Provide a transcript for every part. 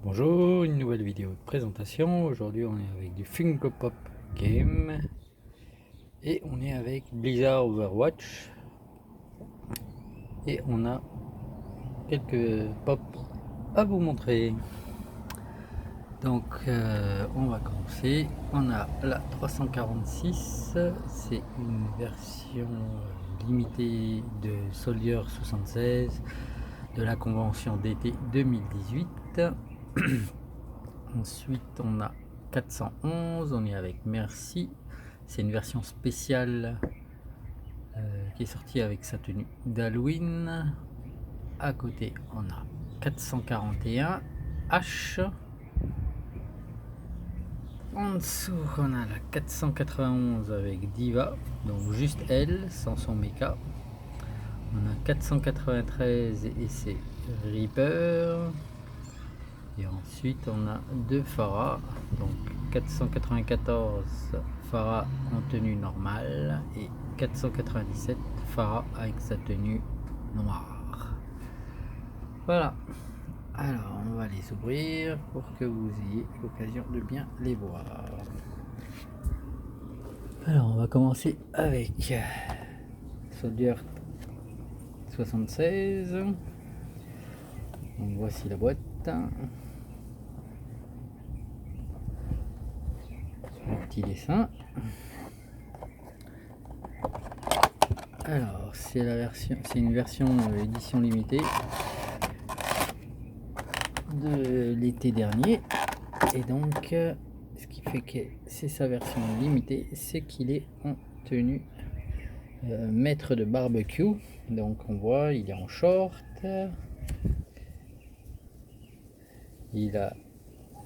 Bonjour, une nouvelle vidéo de présentation. Aujourd'hui on est avec du Funko Pop Game et on est avec Blizzard Overwatch et on a quelques pop à vous montrer. Donc on va commencer. On a la 346, c'est une version limitée de Soldier 76 de la convention d'été 2018. Ensuite on a 411, on est avec Merci, c'est une version spéciale qui est sortie avec sa tenue d'Halloween. À côté on a 441 H. En dessous on a la 491 avec Diva, donc juste elle sans son mecha. On a 493 et c'est Reaper. Et ensuite on a deux Pharah, donc 494 Pharah en tenue normale et 497 Pharah avec sa tenue noire. Voilà, alors on va les ouvrir pour que vous ayez l'occasion de bien les voir. Alors on va commencer avec Soldier 76. Donc voici la boîte. Le petit dessin. Alors c'est la version, c'est une version édition limitée de l'été dernier, et donc ce qui fait que c'est sa version limitée, c'est qu'il est en tenue maître de barbecue. Donc on voit, il est en short, il a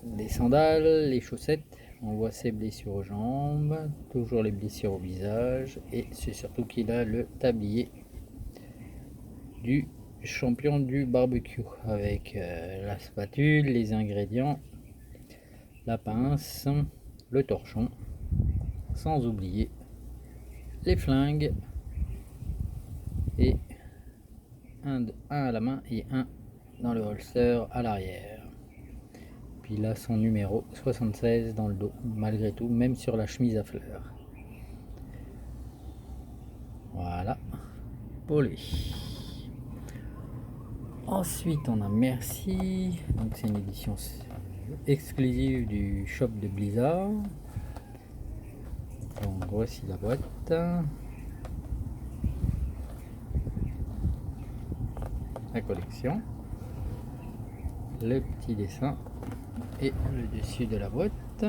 des sandales, les chaussettes. On voit ses blessures aux jambes, toujours les blessures au visage, et c'est surtout qu'il a le tablier du champion du barbecue avec la spatule, les ingrédients, la pince, le torchon, sans oublier les flingues, et un à la main et un dans le holster à l'arrière. Puis là son numéro 76 dans le dos, malgré tout, même sur la chemise à fleurs. Voilà pour lui. Ensuite on a Merci, donc c'est une édition exclusive du shop de Blizzard. Donc voici la boîte. La collection, le petit dessin et le dessus de la boîte.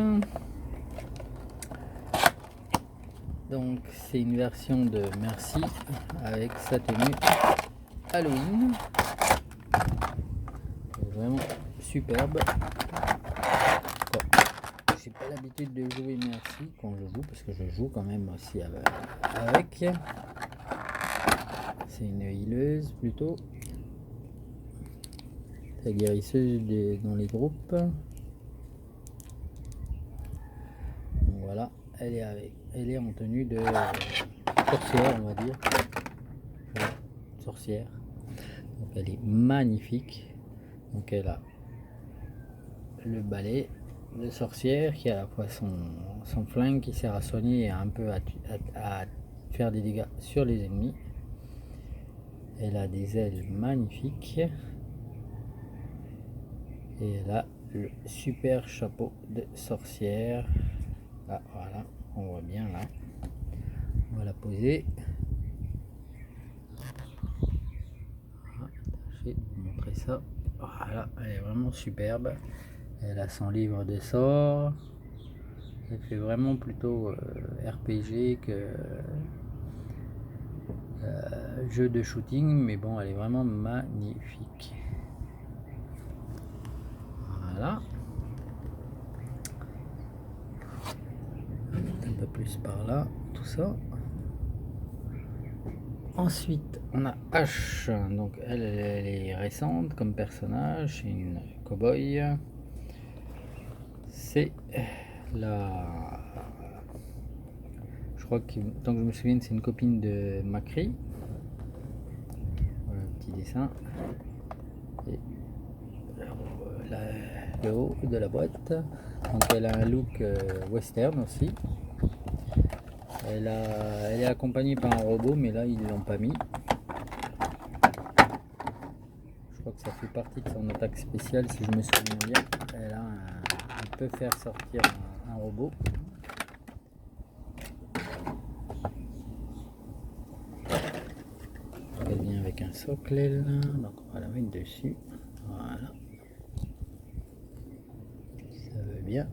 Donc c'est une version de Merci avec sa tenue Halloween, vraiment superbe. Bon, j'ai pas l'habitude de jouer Merci quand je joue, parce que je joue quand même aussi avec. C'est une healeuse plutôt, la guérisseuse dans les groupes. Donc voilà, elle est en tenue de sorcière, on va dire. Voilà, sorcière. Donc elle est magnifique. Donc elle a le balai de sorcière qui a à la fois son flingue qui sert à soigner et un peu à faire des dégâts sur les ennemis. Elle a des ailes magnifiques et elle a le super chapeau de sorcière. Ah, voilà, on voit bien là. On va la poser. Je vais vous montrer ça. Voilà, elle est vraiment superbe. Elle a son livre de sorts. Elle fait vraiment plutôt RPG que jeu de shooting, mais bon, elle est vraiment magnifique. Voilà. Un peu plus par là, tout ça. Ensuite, on a H. Donc elle est récente comme personnage, c'est une cow-boy. C'est la... Je crois que, tant que je me souviens, c'est une copine de Macri. Voilà, un petit dessin. Et alors, le haut de la boîte. Donc elle a un look western aussi. Elle est accompagnée par un robot, mais là ils ne l'ont pas mis. Je crois que ça fait partie de son attaque spéciale, si je me souviens bien. Elle peut faire sortir un robot. Elle vient avec un socle, elle. Donc on va la mettre dessus. Voilà. Ça veut bien.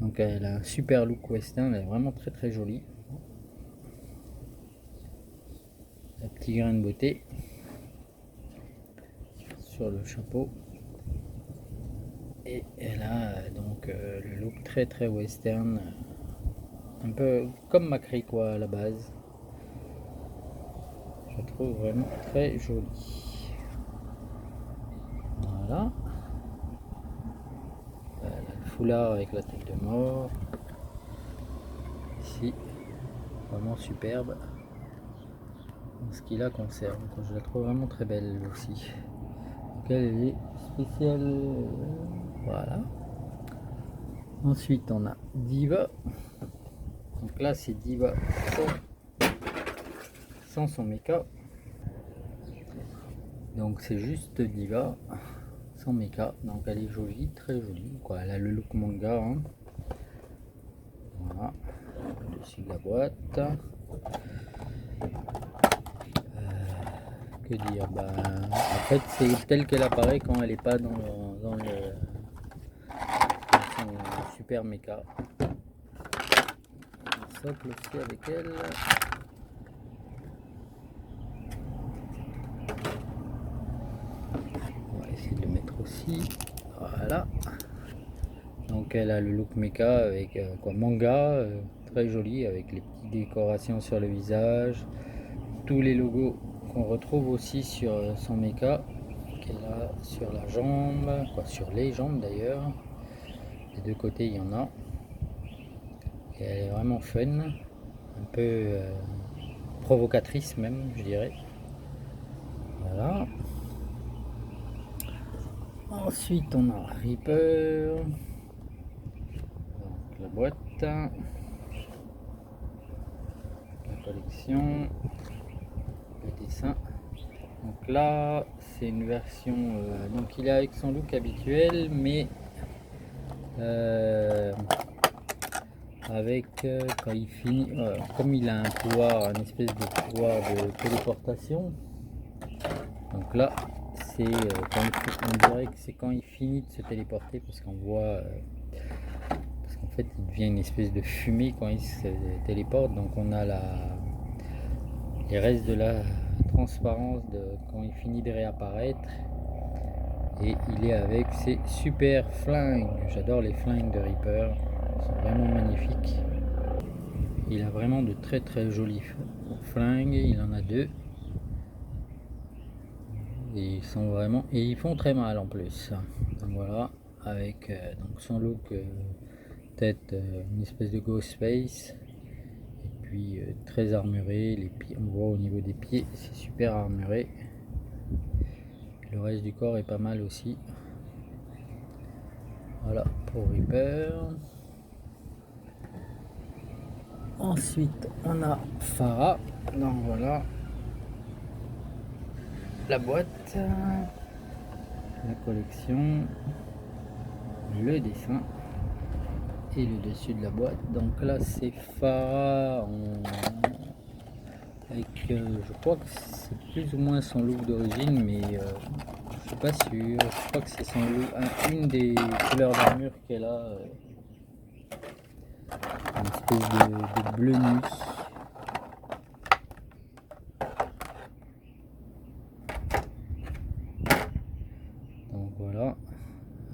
Donc elle a un super look western, elle est vraiment très très jolie. Un petit grain de beauté sur le chapeau. Et elle a donc le look très très western, un peu comme Macri quoi à la base. Je la trouve vraiment très jolie. Voilà. Elle a le foulard avec la tête de mort. Ici, vraiment superbe. En ce qui la concerne, je la trouve vraiment très belle aussi. Donc elle est spéciale. Voilà. Ensuite on a Diva. Donc là c'est Diva sans son méca. Donc c'est juste Diva sans méca. Donc elle est jolie, très jolie. Quoi. Elle a le look manga. Hein. Voilà. Dessus de la boîte. Que dire, en fait c'est tel qu'elle apparaît quand elle n'est pas dans son super méca. Un socle aussi avec elle. On va essayer de le mettre aussi. Voilà. Donc elle a le look méca avec manga, très joli avec les petites décorations sur le visage, tous les logos qu'on retrouve aussi sur son méca qu'elle a sur la jambe, sur les jambes d'ailleurs. Des deux côtés il y en a. Et elle est vraiment fun, un peu provocatrice même je dirais. Voilà. Ensuite on a Reaper. Donc, la boîte, la collection, le dessin. Donc là c'est une version donc il est avec son look habituel mais avec quand il finit comme il a un pouvoir, une espèce de pouvoir de téléportation. Donc là c'est on dirait que c'est quand il finit de se téléporter parce qu'on voit parce qu'en fait il devient une espèce de fumée quand il se téléporte. Donc on a les restes de la transparence de quand il finit de réapparaître. Et il est avec ses super flingues. J'adore les flingues de Reaper, ils sont vraiment magnifiques. Il a vraiment de très très jolis flingues, il en a deux. Et ils sont vraiment, et ils font très mal en plus. Donc voilà, avec donc son look tête une espèce de Ghostface. Et puis très armuré, les pieds, on voit au niveau des pieds, c'est super armuré. Le reste du corps est pas mal aussi. Voilà pour Reaper. Ensuite on a Pharah. Donc voilà la boîte, la collection, le dessin et le dessus de la boîte. Donc là c'est Pharah avec je crois que c'est plus ou moins son look d'origine mais je suis pas sûr. Je crois que c'est son look, une des couleurs d'armure qu'elle a, une espèce de bleu nuit. Donc voilà.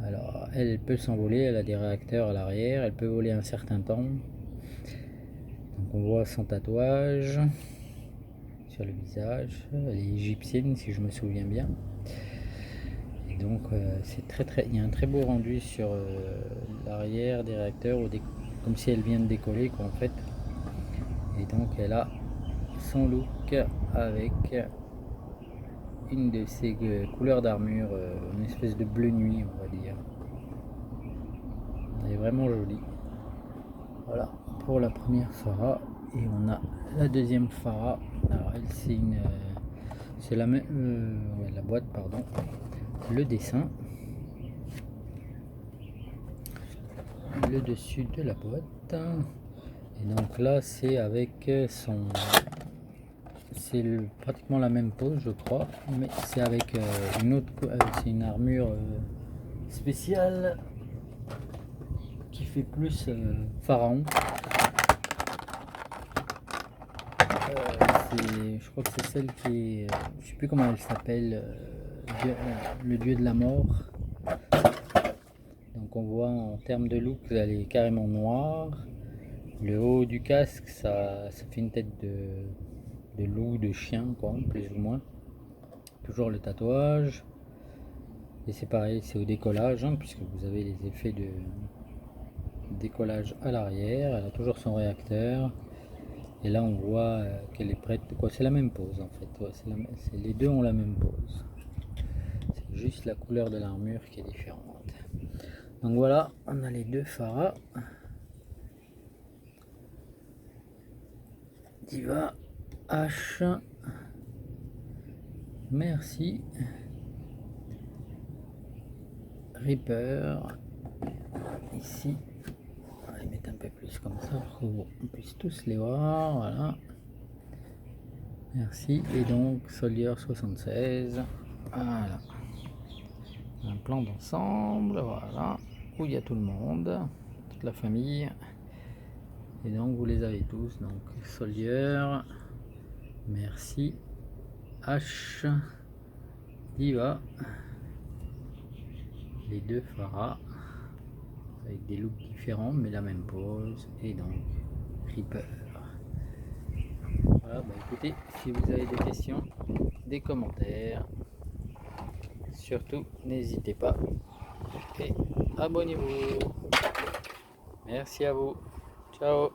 Alors elle peut s'envoler, elle a des réacteurs à l'arrière, elle peut voler un certain temps. Donc on voit son tatouage sur le visage, elle est égyptienne si je me souviens bien. Et donc c'est il y a un très beau rendu sur l'arrière des réacteurs, comme si elle vient de décoller quoi, en fait. Et donc elle a son look avec une de ces couleurs d'armure, une espèce de bleu nuit, on va dire. Elle est vraiment jolie. Voilà pour la première Phara. Et on a la deuxième Phara. Alors elle, c'est la même, ouais, la boîte, pardon, le dessin, le dessus de la boîte. Et donc là, c'est avec c'est pratiquement la même pose, je crois, mais c'est avec une autre, c'est une armure spéciale qui fait plus pharaon. Je crois que c'est celle qui est, je sais plus comment elle s'appelle, le dieu de la mort. Donc on voit en termes de look, elle est carrément noire. Le haut du casque, ça fait une tête de loup, de chien, quoi, plus ou moins. Toujours le tatouage. Et c'est pareil, c'est au décollage, hein, puisque vous avez les effets de décollage à l'arrière. Elle a toujours son réacteur. Et là on voit qu'elle est prête. Quoi, c'est la même pose en fait. Ouais, les deux ont la même pose. C'est juste la couleur de l'armure qui est différente. Donc voilà, on a les deux Phara. Diva, H, merci, Reaper, ici, on va les mettre un peu plus comme ça pour qu'on puisse tous les voir, voilà, merci, et donc Soldier 76, voilà, un plan d'ensemble, voilà, où il y a tout le monde, toute la famille, et donc vous les avez tous, donc Soldier, merci, H, Diva, les deux Phara avec des looks différents mais la même pose, et donc Reaper. Voilà, bah écoutez, si vous avez des questions, des commentaires, surtout n'hésitez pas et abonnez-vous. Merci à vous, ciao.